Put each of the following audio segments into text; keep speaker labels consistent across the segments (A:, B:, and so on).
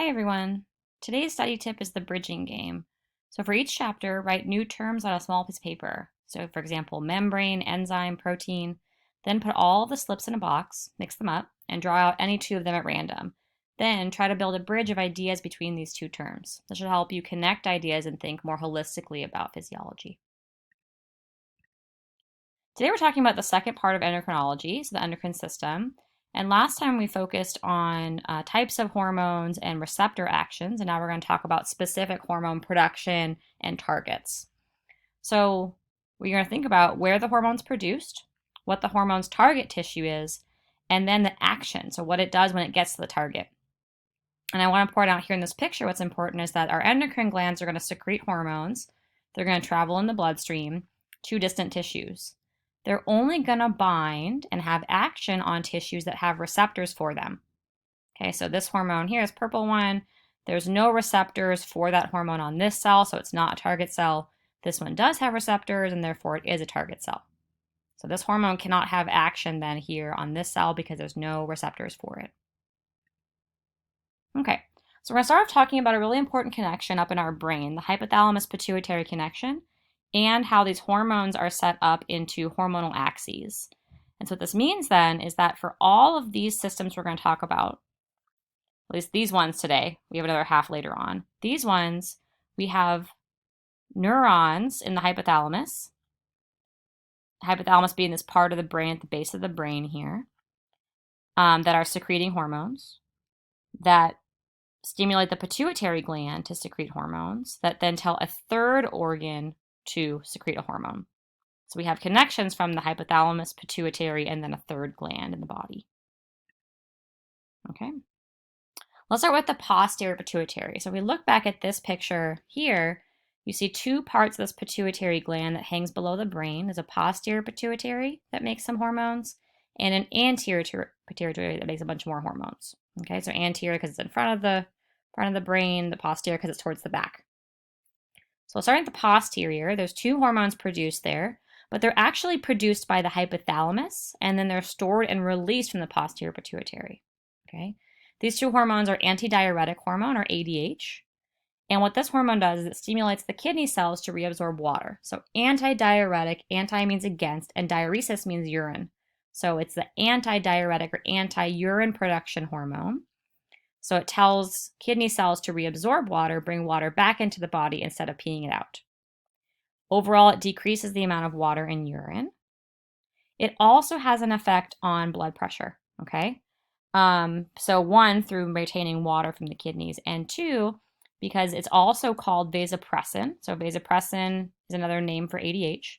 A: Hi everyone. Today's study tip is the bridging game. So for each chapter, write new terms on a small piece of paper. So for example, membrane, enzyme, protein. Then put all the slips in a box, mix them up, and draw out any two of them at random. Then try to build a bridge of ideas between these two terms. This should help you connect ideas and think more holistically about physiology. Today we're talking about the second part of endocrinology, so the endocrine system. And last time we focused on types of hormones and receptor actions, and now we're going to talk about specific hormone production and targets. So we're going to think about where the hormone's produced, what the hormone's target tissue is, and then the action, so what it does when it gets to the target. And I want to point out here in this picture what's important is that our endocrine glands are going to secrete hormones. They're going to travel in the bloodstream to distant tissues. They're only going to bind and have action on tissues that have receptors for them. Okay, so this hormone here is purple one. There's no receptors for that hormone on this cell, so it's not a target cell. This one does have receptors, and therefore it is a target cell. So this hormone cannot have action then here on this cell because there's no receptors for it. Okay, so we're going to start off talking about a really important connection up in our brain, the hypothalamus-pituitary connection, and how these hormones are set up into hormonal axes. And so what this means then is that for all of these systems we're going to talk about, at least these ones today, we have another half later on, these ones, we have neurons in the hypothalamus being this part of the brain at the base of the brain here, that are secreting hormones, that stimulate the pituitary gland to secrete hormones, that then tell a third organ to secrete a hormone. So we have connections from the hypothalamus, pituitary, and then a third gland in the body. Okay. Let's start with the posterior pituitary. So if we look back at this picture here, you see two parts of this pituitary gland that hangs below the brain. There's a posterior pituitary that makes some hormones, and an anterior pituitary that makes a bunch more hormones. Okay, so anterior because it's in front of the brain, the posterior because it's towards the back. So starting at the posterior, there's two hormones produced there, but they're actually produced by the hypothalamus, and then they're stored and released from the posterior pituitary. Okay, these two hormones are antidiuretic hormone, or ADH, and what this hormone does is it stimulates the kidney cells to reabsorb water. So antidiuretic, anti means against, and diuresis means urine. So it's the antidiuretic or anti-urine production hormone. So it tells kidney cells to reabsorb water, bring water back into the body instead of peeing it out. Overall, it decreases the amount of water in urine. It also has an effect on blood pressure, okay? So one, through retaining water from the kidneys, and two, because it's also called vasopressin. So vasopressin is another name for ADH,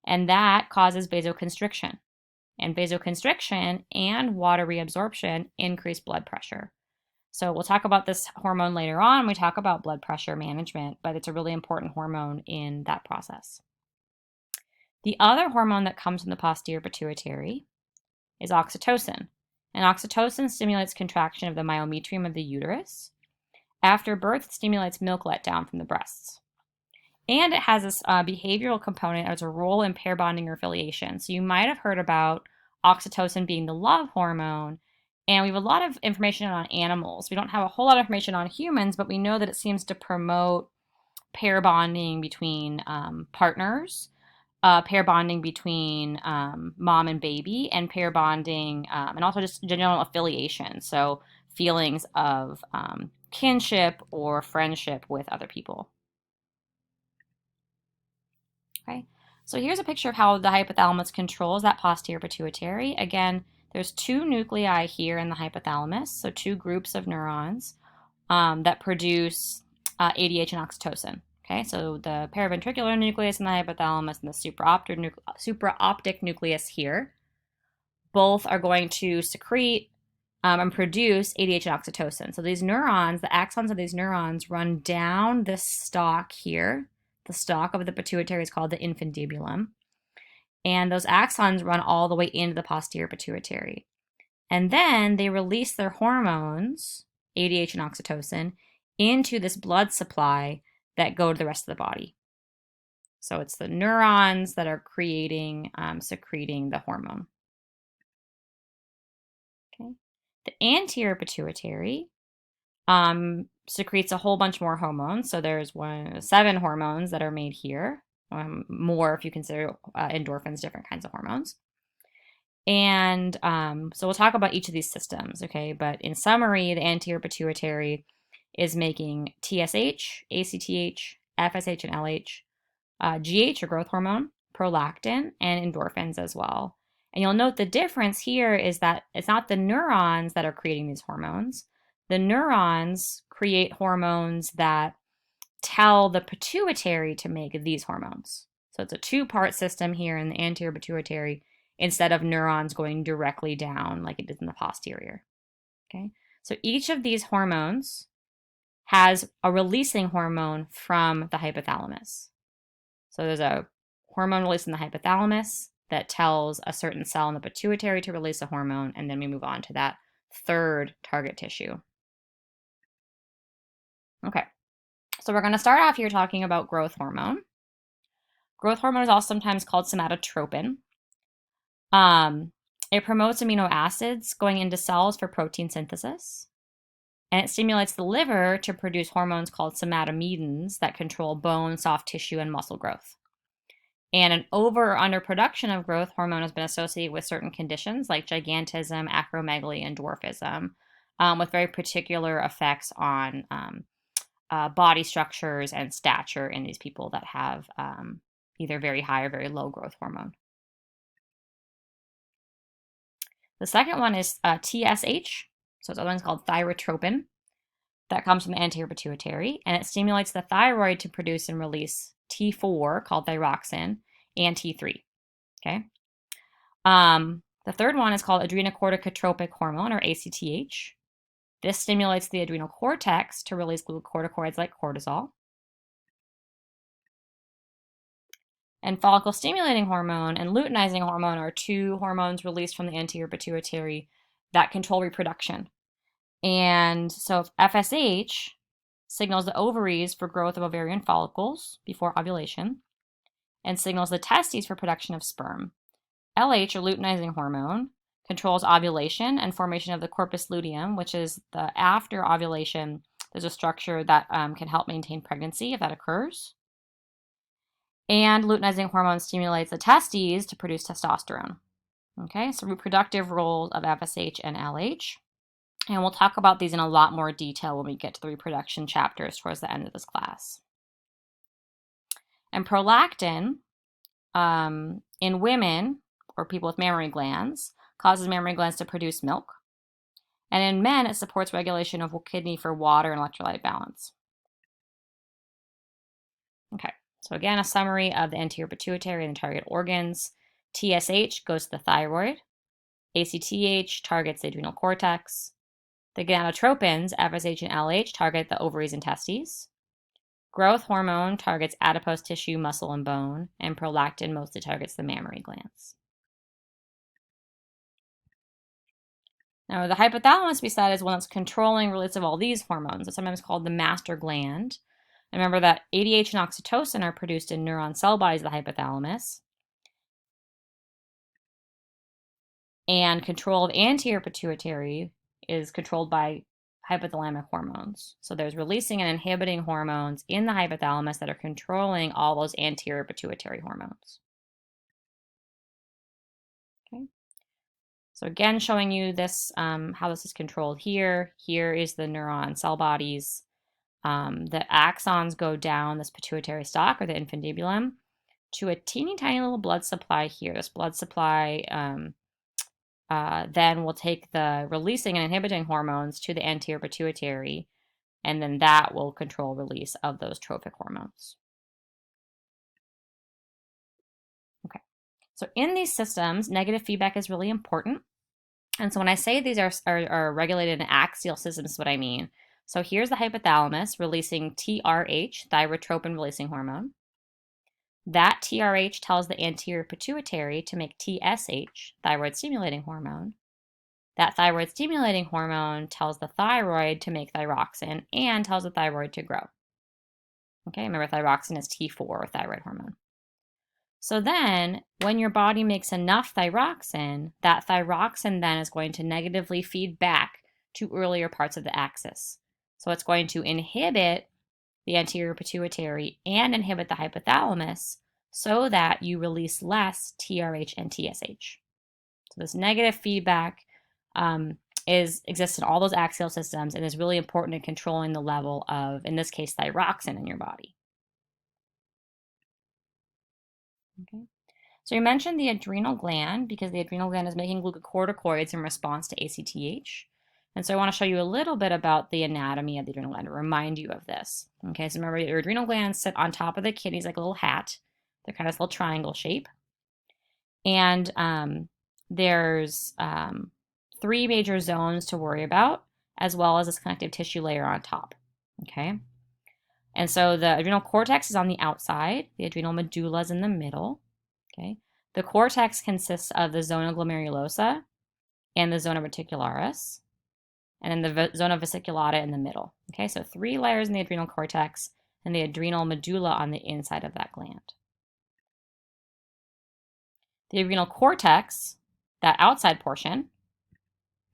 A: and that causes vasoconstriction. And vasoconstriction and water reabsorption increase blood pressure. So we'll talk about this hormone later on when we talk about blood pressure management, but it's a really important hormone in that process. The other hormone that comes from the posterior pituitary is oxytocin. And oxytocin stimulates contraction of the myometrium of the uterus. After birth, it stimulates milk letdown from the breasts. And it has this behavioral component as a role in pair bonding or affiliation. So you might have heard about oxytocin being the love hormone. And we have a lot of information on animals. We don't have a whole lot of information on humans, but we know that it seems to promote pair bonding between partners, pair bonding between mom and baby, and pair bonding, and also just general affiliation. So feelings of kinship or friendship with other people. Okay, so here's a picture of how the hypothalamus controls that posterior pituitary. Again, there's two nuclei here in the hypothalamus, so two groups of neurons that produce ADH and oxytocin. Okay, so the paraventricular nucleus in the hypothalamus and the supraoptic nucleus here, both are going to secrete and produce ADH and oxytocin. So these neurons, the axons of these neurons, run down this stalk here. The stalk of the pituitary is called the infundibulum. And those axons run all the way into the posterior pituitary. And then they release their hormones, ADH and oxytocin, into this blood supply that go to the rest of the body. So it's the neurons that are secreting the hormone. Okay. The anterior pituitary secretes a whole bunch more hormones. So there's 7 hormones that are made here, more if you consider endorphins different kinds of hormones. And so we'll talk about each of these systems, okay? But in summary, the anterior pituitary is making TSH, ACTH, FSH, and LH, GH or growth hormone, prolactin, and endorphins as well. And you'll note the difference here is that it's not the neurons that are creating these hormones. The neurons create hormones that tell the pituitary to make these hormones. So it's a 2-part system here in the anterior pituitary instead of neurons going directly down like it is in the posterior. Okay? So each of these hormones has a releasing hormone from the hypothalamus. So there's a hormone released in the hypothalamus that tells a certain cell in the pituitary to release a hormone, and then we move on to that third target tissue. Okay, so we're going to start off here talking about growth hormone. Growth hormone is also sometimes called somatotropin. It promotes amino acids going into cells for protein synthesis. And it stimulates the liver to produce hormones called somatomedins that control bone, soft tissue, and muscle growth. And an over or underproduction of growth hormone has been associated with certain conditions like gigantism, acromegaly, and dwarfism, with very particular effects on body structures and stature in these people that have either very high or very low growth hormone. The second one is TSH, so it's otherwise called thyrotropin, that comes from the anterior pituitary, and it stimulates the thyroid to produce and release T4, called thyroxine, and T3. Okay. The third one is called adrenocorticotropic hormone, or ACTH. This stimulates the adrenal cortex to release glucocorticoids like cortisol. And follicle stimulating hormone and luteinizing hormone are 2 hormones released from the anterior pituitary that control reproduction. And so FSH signals the ovaries for growth of ovarian follicles before ovulation and signals the testes for production of sperm. LH, or luteinizing hormone, controls ovulation and formation of the corpus luteum, which is the after ovulation, there's a structure that can help maintain pregnancy if that occurs. And luteinizing hormone stimulates the testes to produce testosterone. Okay, so reproductive roles of FSH and LH. And we'll talk about these in a lot more detail when we get to the reproduction chapters towards the end of this class. And prolactin, in women or people with mammary glands, causes mammary glands to produce milk. And in men, it supports regulation of kidney for water and electrolyte balance. Okay, so again, a summary of the anterior pituitary and the target organs. TSH goes to the thyroid. ACTH targets the adrenal cortex. The gonadotropins, FSH and LH, target the ovaries and testes. Growth hormone targets adipose tissue, muscle, and bone, and prolactin mostly targets the mammary glands. Now, the hypothalamus, we said, is one that's controlling release of all these hormones. It's sometimes called the master gland. And remember that ADH and oxytocin are produced in neuron cell bodies of the hypothalamus. And control of anterior pituitary is controlled by hypothalamic hormones. So there's releasing and inhibiting hormones in the hypothalamus that are controlling all those anterior pituitary hormones. Okay. So again, showing you this, how this is controlled here. Here is the neuron cell bodies. The axons go down this pituitary stalk, or the infundibulum, to a teeny tiny little blood supply here. This blood supply then will take the releasing and inhibiting hormones to the anterior pituitary, and then that will control release of those trophic hormones. Okay, so in these systems, negative feedback is really important. And so when I say these are regulated in axial systems, is what I mean. So here's the hypothalamus releasing TRH, thyrotropin releasing hormone. That TRH tells the anterior pituitary to make TSH, thyroid stimulating hormone. That thyroid stimulating hormone tells the thyroid to make thyroxine and tells the thyroid to grow. Okay, remember thyroxine is T4, or thyroid hormone. So then, when your body makes enough thyroxine, that thyroxine then is going to negatively feed back to earlier parts of the axis. So it's going to inhibit the anterior pituitary and inhibit the hypothalamus so that you release less TRH and TSH. So this negative feedback exists in all those axial systems and is really important in controlling the level of, in this case, thyroxine in your body. Okay. So you mentioned the adrenal gland because the adrenal gland is making glucocorticoids in response to ACTH. And so I want to show you a little bit about the anatomy of the adrenal gland to remind you of this. Okay, so remember your adrenal glands sit on top of the kidneys like a little hat. They're kind of this little triangle shape. And there's 3 major zones to worry about, as well as this connective tissue layer on top. Okay. And so the adrenal cortex is on the outside. The adrenal medulla is in the middle. Okay. The cortex consists of the zona glomerulosa and the zona reticularis, and then the zona vesiculata in the middle. Okay, so 3 layers in the adrenal cortex and the adrenal medulla on the inside of that gland. The adrenal cortex, that outside portion,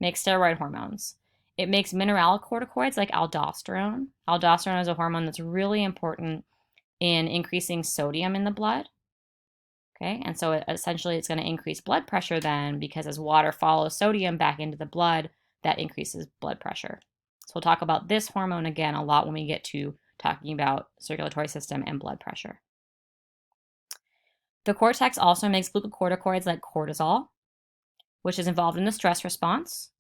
A: makes steroid hormones. It makes mineralocorticoids like aldosterone. Aldosterone is a hormone that's really important in increasing sodium in the blood. Okay, and so essentially it's going to increase blood pressure then, because as water follows sodium back into the blood, that increases blood pressure. So we'll talk about this hormone again a lot when we get to talking about circulatory system and blood pressure. The cortex also makes glucocorticoids like cortisol, which is involved in the stress response.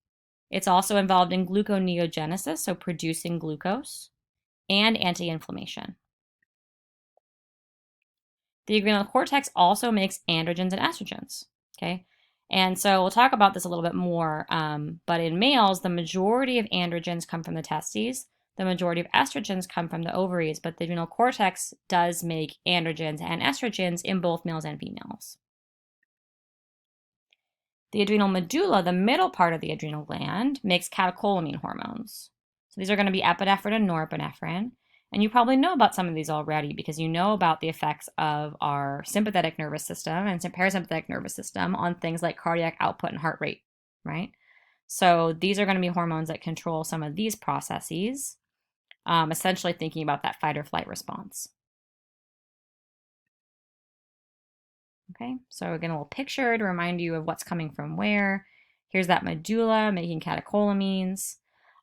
A: It's also involved in gluconeogenesis, so producing glucose, and anti-inflammation. The adrenal cortex also makes androgens and estrogens, okay? And so we'll talk about this a little bit more, but in males, the majority of androgens come from the testes, the majority of estrogens come from the ovaries, but the adrenal cortex does make androgens and estrogens in both males and females. The adrenal medulla, the middle part of the adrenal gland, makes catecholamine hormones. So these are going to be epinephrine and norepinephrine. And you probably know about some of these already because you know about the effects of our sympathetic nervous system and parasympathetic nervous system on things like cardiac output and heart rate, right? So these are going to be hormones that control some of these processes, essentially thinking about that fight or flight response. Okay, so again, a little picture to remind you of what's coming from where. Here's that medulla making catecholamines.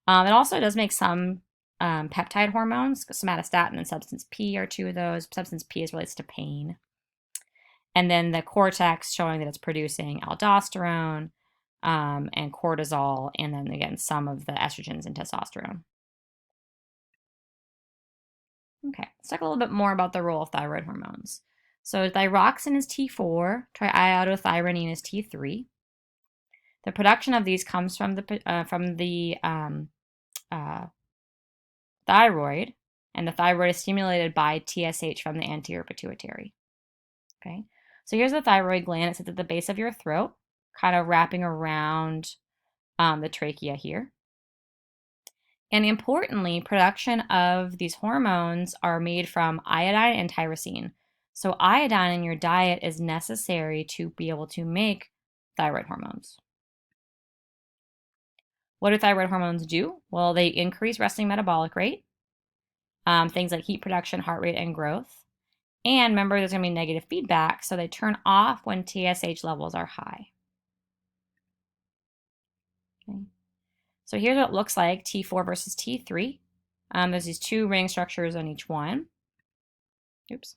A: It also does make some peptide hormones. Somatostatin and substance P are 2 of those. Substance P is relates to pain. And then the cortex showing that it's producing aldosterone and cortisol, and then again, some of the estrogens and testosterone. Okay, let's talk a little bit more about the role of thyroid hormones. So thyroxine is T4, triiodothyronine is T3. The production of these comes from the thyroid, and the thyroid is stimulated by TSH from the anterior pituitary. Okay, so here's the thyroid gland. It sits at the base of your throat, kind of wrapping around the trachea here. And importantly, production of these hormones are made from iodine and tyrosine. So iodine in your diet is necessary to be able to make thyroid hormones. What do thyroid hormones do? Well, they increase resting metabolic rate, things like heat production, heart rate, and growth. And remember, there's going to be negative feedback, so they turn off when TSH levels are high. Okay. So here's what it looks like, T4 versus T3. There's these 2 ring structures on each one. Oops.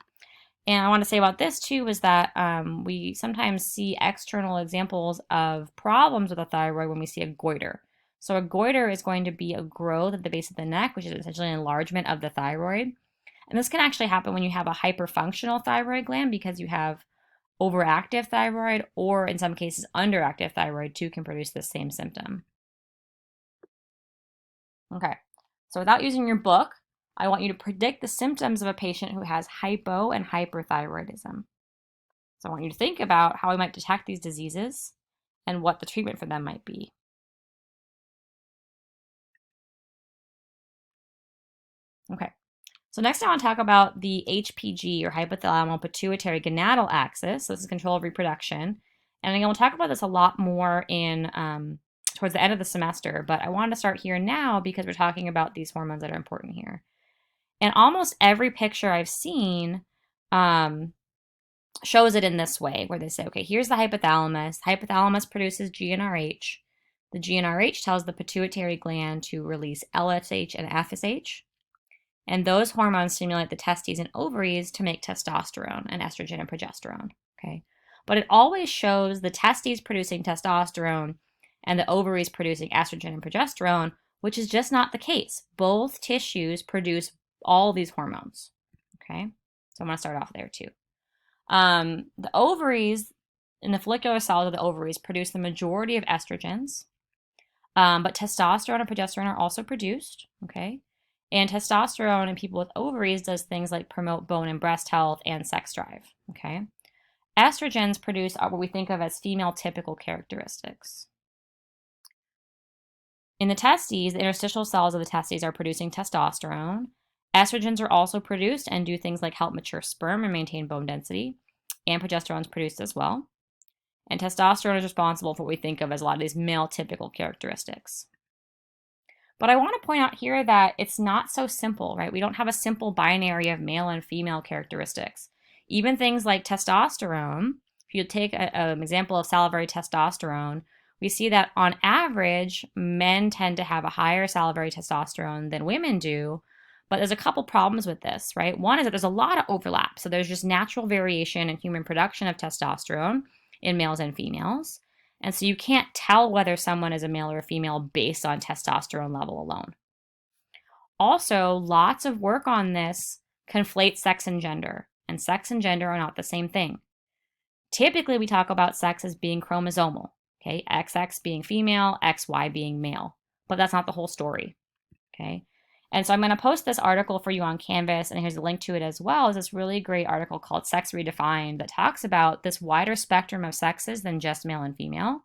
A: And I want to say about this too is that we sometimes see external examples of problems with the thyroid when we see a goiter. So a goiter is going to be a growth at the base of the neck, which is essentially an enlargement of the thyroid. And this can actually happen when you have a hyperfunctional thyroid gland because you have overactive thyroid, or in some cases underactive thyroid too can produce the same symptom. Okay, so without using your book, I want you to predict the symptoms of a patient who has hypo and hyperthyroidism. So I want you to think about how we might detect these diseases and what the treatment for them might be. Okay, so next I want to talk about the HPG, or hypothalamo pituitary gonadal axis. So this is control of reproduction. And I'm going to talk about this a lot more in towards the end of the semester, but I wanted to start here now because we're talking about these hormones that are important here. And almost every picture I've seen shows it in this way, where they say, okay, here's the hypothalamus. Hypothalamus produces GnRH. The GnRH tells the pituitary gland to release LSH and FSH. And those hormones stimulate the testes and ovaries to make testosterone and estrogen and progesterone. Okay. But it always shows the testes producing testosterone and the ovaries producing estrogen and progesterone, which is just not the case. Both tissues produce all these hormones. Okay. So I'm going to start off there too. The ovaries, in the follicular cells of the ovaries, produce the majority of estrogens, but testosterone and progesterone are also produced, okay? And testosterone in people with ovaries does things like promote bone and breast health and sex drive, okay? Estrogens produce what we think of as female typical characteristics. In the testes, the interstitial cells of the testes are producing testosterone. Estrogens are also produced and do things like help mature sperm and maintain bone density. And progesterone is produced as well. And testosterone is responsible for what we think of as a lot of these male typical characteristics. But I want to point out here that it's not so simple, right? We don't have a simple binary of male and female characteristics. Even things like testosterone, if you take an example of salivary testosterone, we see that on average, men tend to have a higher salivary testosterone than women do. But there's a couple problems with this, right? One is that there's a lot of overlap. So there's just natural variation in human production of testosterone in males and females. And so you can't tell whether someone is a male or a female based on testosterone level alone. Also, lots of work on this conflates sex and gender, and sex and gender are not the same thing. Typically, we talk about sex as being chromosomal, okay? XX being female, XY being male, but that's not the whole story, okay? And so I'm going to post this article for you on Canvas, and here's a link to it as well. It's this really great article called Sex Redefined that talks about this wider spectrum of sexes than just male and female.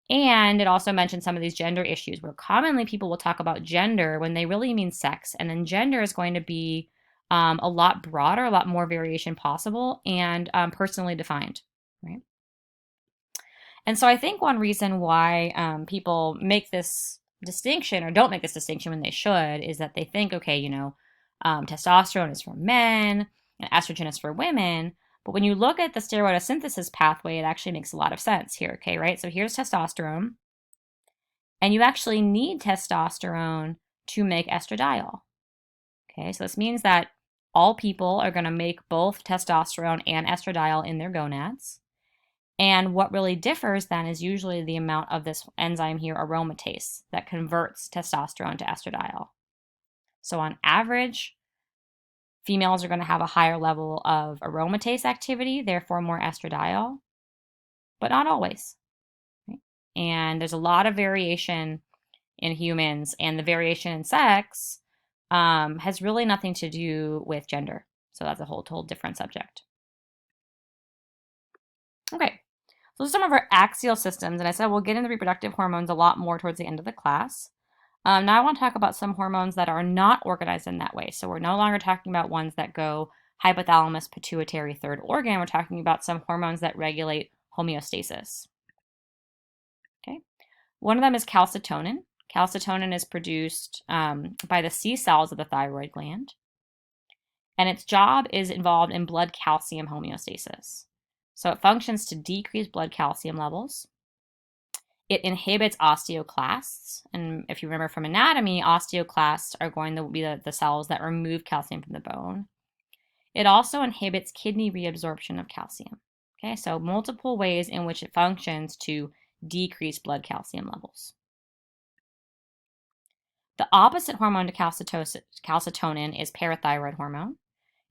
A: And it also mentions some of these gender issues where commonly people will talk about gender when they really mean sex. And then gender is going to be a lot broader, a lot more variation possible, and personally defined, right? And so I think one reason why people make this distinction or don't make this distinction when they should is that they think, okay, testosterone is for men and estrogen is for women. But when you look at the steroidosynthesis pathway, it actually makes a lot of sense here, okay, right? So here's testosterone, and you actually need testosterone to make estradiol, okay? So this means that all people are going to make both testosterone and estradiol in their gonads. And what really differs then is usually the amount of this enzyme here, aromatase, that converts testosterone to estradiol. So on average, females are going to have a higher level of aromatase activity, therefore more estradiol, but not always. Right? And there's a lot of variation in humans, and the variation in sex has really nothing to do with gender. So that's a whole different subject. Okay. So those are some of our axial systems, and I said we'll get into reproductive hormones a lot more towards the end of the class. Now I want to talk about some hormones that are not organized in that way. So we're no longer talking about ones that go hypothalamus, pituitary, third organ. We're talking about some hormones that regulate homeostasis. Okay. One of them is calcitonin. Calcitonin is produced by the C cells of the thyroid gland, and its job is involved in blood calcium homeostasis. So it functions to decrease blood calcium levels. It inhibits osteoclasts. And if you remember from anatomy, osteoclasts are going to be the cells that remove calcium from the bone. It also inhibits kidney reabsorption of calcium. Okay, so multiple ways in which it functions to decrease blood calcium levels. The opposite hormone to calcitonin is parathyroid hormone.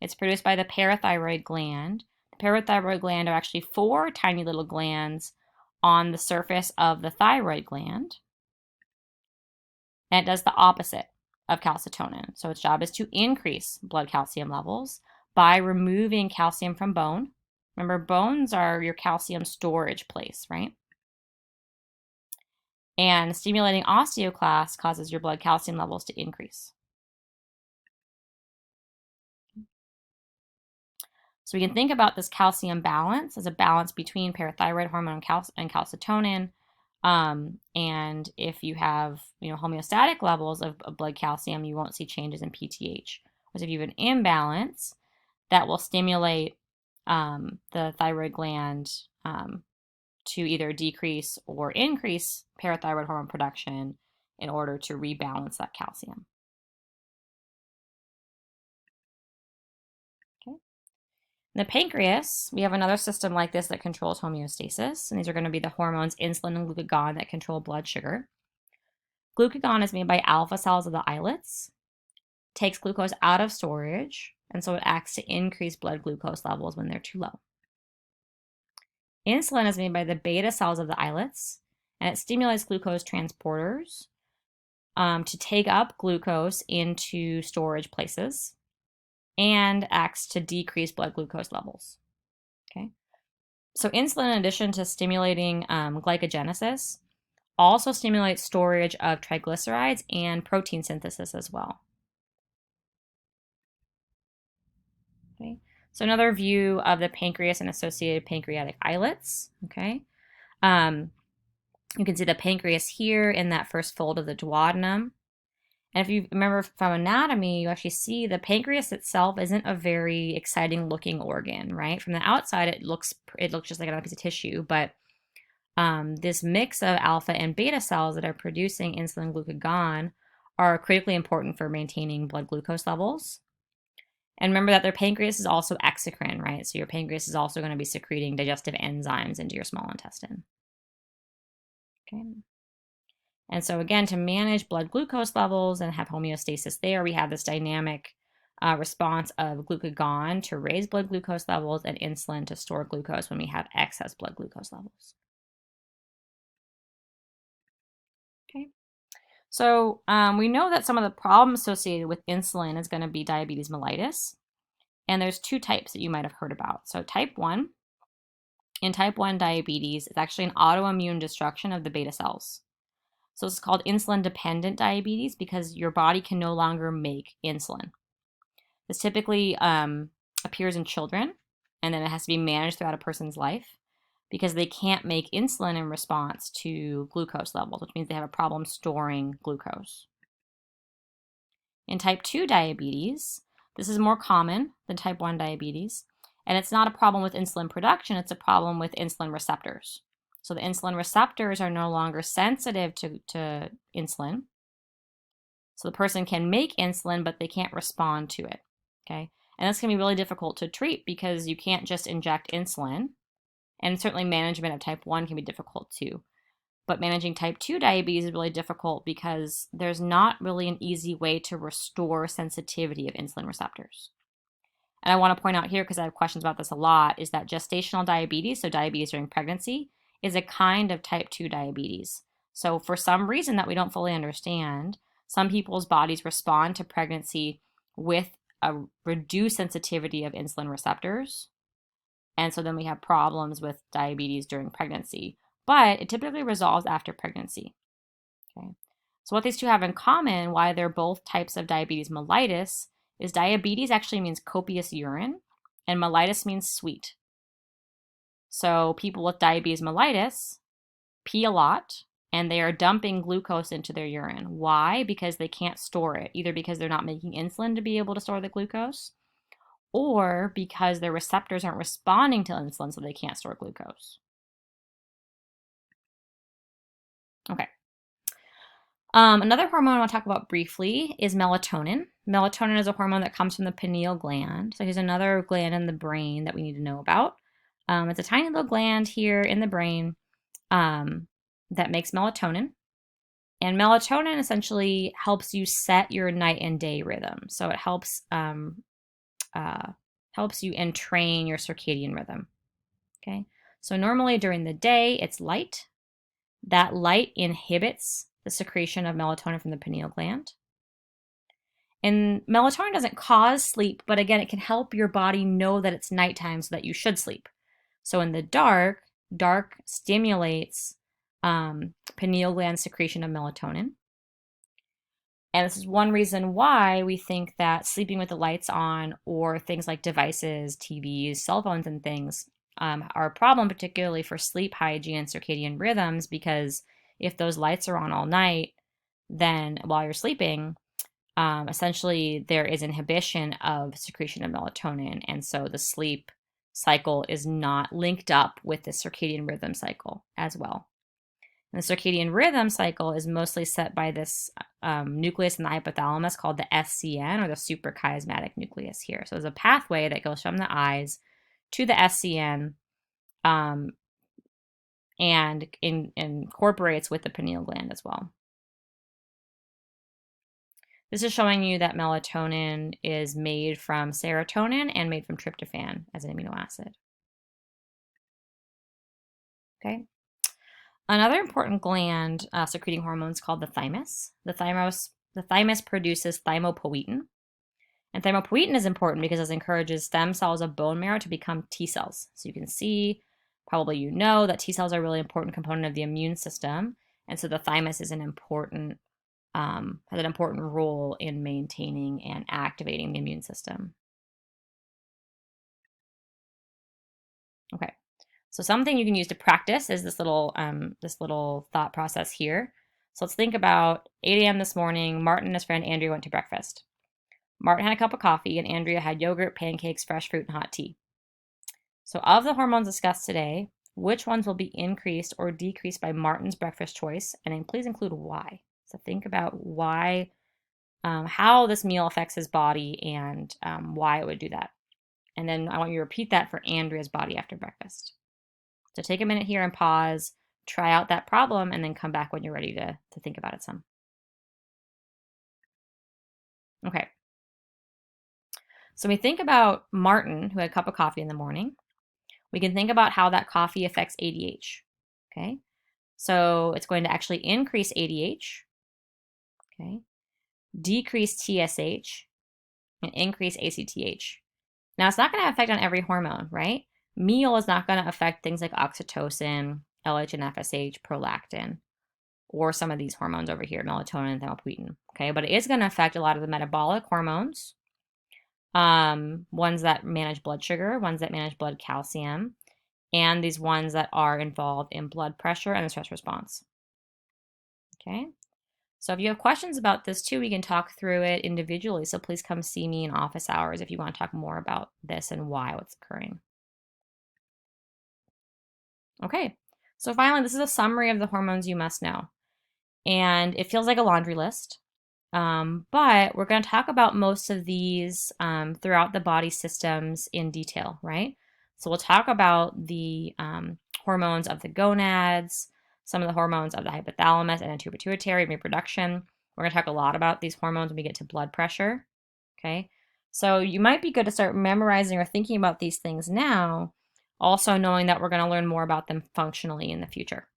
A: It's produced by the parathyroid gland. The parathyroid gland are actually 4 tiny little glands on the surface of the thyroid gland. And it does the opposite of calcitonin. So its job is to increase blood calcium levels by removing calcium from bone. Remember, bones are your calcium storage place, right? And stimulating osteoclasts causes your blood calcium levels to increase. So we can think about this calcium balance as a balance between parathyroid hormone and calcitonin. And if you have, homeostatic levels of blood calcium, you won't see changes in PTH. Whereas if you have an imbalance, that will stimulate the thyroid gland to either decrease or increase parathyroid hormone production in order to rebalance that calcium. Okay. In the pancreas, we have another system like this that controls homeostasis, and these are going to be the hormones insulin and glucagon that control blood sugar. Glucagon is made by alpha cells of the islets, takes glucose out of storage, and so it acts to increase blood glucose levels when they're too low. Insulin is made by the beta cells of the islets, and it stimulates glucose transporters to take up glucose into storage places and acts to decrease blood glucose levels. Okay, so insulin, in addition to stimulating glycogenesis, also stimulates storage of triglycerides and protein synthesis as well. Okay, so another view of the pancreas and associated pancreatic islets. Okay, you can see the pancreas here in that first fold of the duodenum. And if you remember from anatomy, you actually see the pancreas itself isn't a very exciting looking organ, right? From the outside, it looks just like another piece of tissue, but this mix of alpha and beta cells that are producing insulin glucagon are critically important for maintaining blood glucose levels. And remember that their pancreas is also exocrine, right? So your pancreas is also going to be secreting digestive enzymes into your small intestine. Okay. And so again, to manage blood glucose levels and have homeostasis there, we have this dynamic response of glucagon to raise blood glucose levels and insulin to store glucose when we have excess blood glucose levels. Okay. So we know that some of the problems associated with insulin is going to be diabetes mellitus. And there's two types that you might have heard about. So type 1, in type 1 diabetes, it's actually an autoimmune destruction of the beta cells. So it's called insulin-dependent diabetes because your body can no longer make insulin. This typically appears in children, and then it has to be managed throughout a person's life because they can't make insulin in response to glucose levels, which means they have a problem storing glucose. In type 2 diabetes, this is more common than type 1 diabetes, and it's not a problem with insulin production, it's a problem with insulin receptors. So the insulin receptors are no longer sensitive to insulin. So the person can make insulin, but they can't respond to it, okay? And this can be really difficult to treat because you can't just inject insulin, and certainly management of type 1 can be difficult too. But managing type 2 diabetes is really difficult because there's not really an easy way to restore sensitivity of insulin receptors. And I want to point out here, because I have questions about this a lot, is that gestational diabetes, so diabetes during pregnancy, is a kind of type 2 diabetes. So for some reason that we don't fully understand, some people's bodies respond to pregnancy with a reduced sensitivity of insulin receptors. And so then we have problems with diabetes during pregnancy. But it typically resolves after pregnancy. Okay. So what these two have in common, why they're both types of diabetes mellitus, is diabetes actually means copious urine, and mellitus means sweet. So people with diabetes mellitus pee a lot, and they are dumping glucose into their urine. Why? Because they can't store it, either because they're not making insulin to be able to store the glucose, or because their receptors aren't responding to insulin, so they can't store glucose. Okay. Another hormone I want to talk about briefly is melatonin. Melatonin is a hormone that comes from the pineal gland. So here's another gland in the brain that we need to know about. It's a tiny little gland here in the brain that makes melatonin. And melatonin essentially helps you set your night and day rhythm. So it helps you entrain your circadian rhythm. Okay. So normally during the day, it's light. That light inhibits the secretion of melatonin from the pineal gland. And melatonin doesn't cause sleep, but again, it can help your body know that it's nighttime so that you should sleep. So in the dark stimulates pineal gland secretion of melatonin. And this is one reason why we think that sleeping with the lights on or things like devices, TVs, cell phones, and things are a problem, particularly for sleep hygiene and circadian rhythms, because if those lights are on all night, then while you're sleeping, essentially there is inhibition of secretion of melatonin, and so the sleep cycle is not linked up with the circadian rhythm cycle as well. And the circadian rhythm cycle is mostly set by this nucleus in the hypothalamus called the SCN, or the suprachiasmatic nucleus here. So there's a pathway that goes from the eyes to the SCN, and incorporates with the pineal gland as well. This is showing you that melatonin is made from serotonin and made from tryptophan as an amino acid. Okay. Another important gland secreting hormones called the thymus. The thymus produces thymopoietin. And thymopoietin is important because it encourages stem cells of bone marrow to become T cells. So you can see, probably you know, that T cells are a really important component of the immune system. And so the thymus is has an important role in maintaining and activating the immune system. Okay, so something you can use to practice is this little thought process here. So let's think about 8 a.m. this morning. Martin and his friend Andrea went to breakfast. Martin had a cup of coffee, and Andrea had yogurt, pancakes, fresh fruit, and hot tea. So of the hormones discussed today, which ones will be increased or decreased by Martin's breakfast choice? And then please include why. So think about why, how this meal affects his body, and why it would do that. And then I want you to repeat that for Andrea's body after breakfast. So take a minute here and pause, try out that problem, and then come back when you're ready to think about it some. Okay. So we think about Martin, who had a cup of coffee in the morning. We can think about how that coffee affects ADH. Okay. So it's going to actually increase ADH. Okay. Decrease TSH and increase ACTH. Now, it's not going to have effect on every hormone, right? Meal is not going to affect things like oxytocin, LH and FSH, prolactin, or some of these hormones over here, melatonin and thymopoietin. Okay, but it is going to affect a lot of the metabolic hormones, ones that manage blood sugar, ones that manage blood calcium, and these ones that are involved in blood pressure and the stress response. Okay, so if you have questions about this too, we can talk through it individually. So please come see me in office hours if you want to talk more about this and why what's occurring. Okay, so finally, this is a summary of the hormones you must know. And it feels like a laundry list, but we're going to talk about most of these throughout the body systems in detail, right? So we'll talk about the hormones of the gonads, some of the hormones of the hypothalamus and pituitary, reproduction. We're going to talk a lot about these hormones when we get to blood pressure, okay? So you might be good to start memorizing or thinking about these things now, also knowing that we're going to learn more about them functionally in the future.